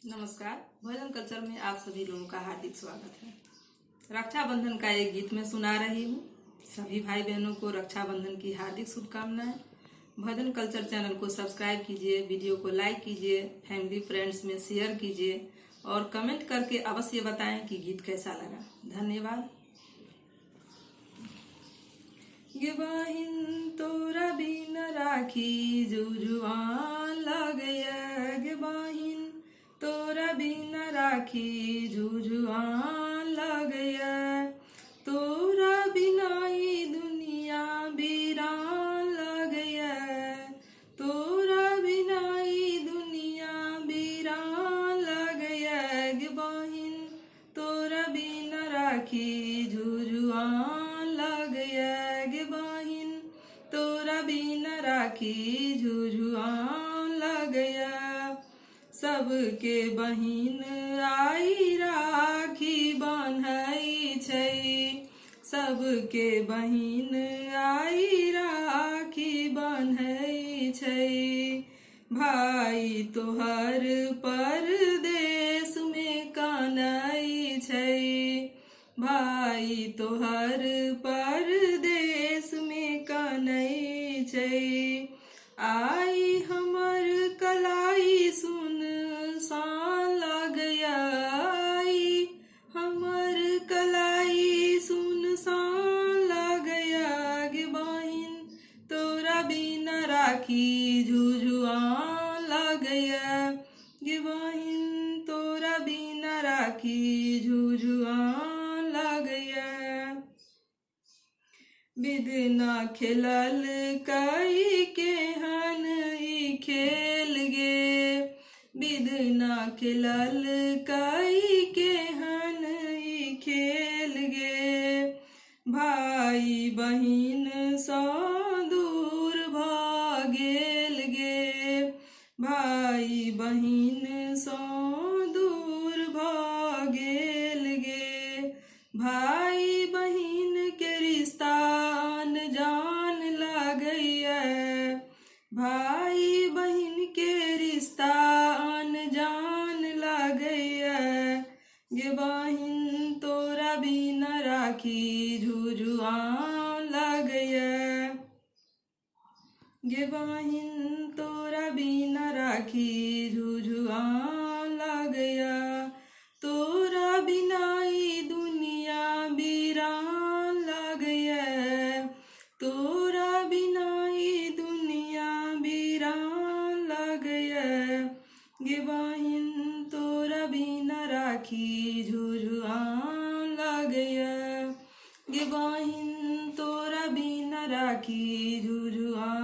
नमस्कार। भोजन कल्चर में आप सभी लोगों का हार्दिक स्वागत है। रक्षाबंधन का एक गीत मैं सुना रही हूँ। सभी भाई बहनों को रक्षाबंधन की हार्दिक शुभकामनाएं। भोजन कल्चर चैनल को सब्सक्राइब कीजिए, वीडियो को लाइक कीजिए, फैमिली फ्रेंड्स में शेयर कीजिए और कमेंट करके अवश्य बताएं कि गीत कैसा लगा। धन्यवाद। गे बहिन तोरा बिन राखी जुजुआन लगया, गे बहिन तोरा बिन राखी जुजुआन लगया, तोरा बिना ई दुनिया वीरान लगया, तोरा बिना ई दुनिया वीरान लगया, गे बहिन तोरा बिन राखी जुजुआन लगया, गे बहिन तोरा बिन राखी जुजुआन लगया। सबके बहिन आई राखी बान्है छै, सबके बहिन आई राखी बान्है छै, भाई तोहर परदेश में कानै छै, भाई तोहर परदेश में कानै छै, आई हमर कलाई सुन सान लगया, आई हमर कलाई सुन सान लगया, गे बहिन तोरा बिन राखी जुजुआन लगया, गे बहिन तोरा बिन राखी जुजुआन लगया। बिदना खेलल कई केहन ई खेल गे, बिदना खेलल कई केहन ई खेल गे, भाई बहिन सँ दूर भ गेल गे, भाई बहिन सँ दूर भ गेल गे, भाई बहिन के रिश्ता अनजान लगैया, भाई बहिन के रिश्ता अनजान लगैया, गे बहिन तोरा बिन राखी जुजुआन लगैया, गे बहिन तोरा बिन राखी जुजुआन लगैया, तोरा बिना ई दुनिया वीरान लगैया, तोरा बिना ई दुनिया वीरान लगैया, गे बहिन तोरा बिन राखी जुजुआन लगैया, गे बहिन तोरा बिन राखी जुजुआन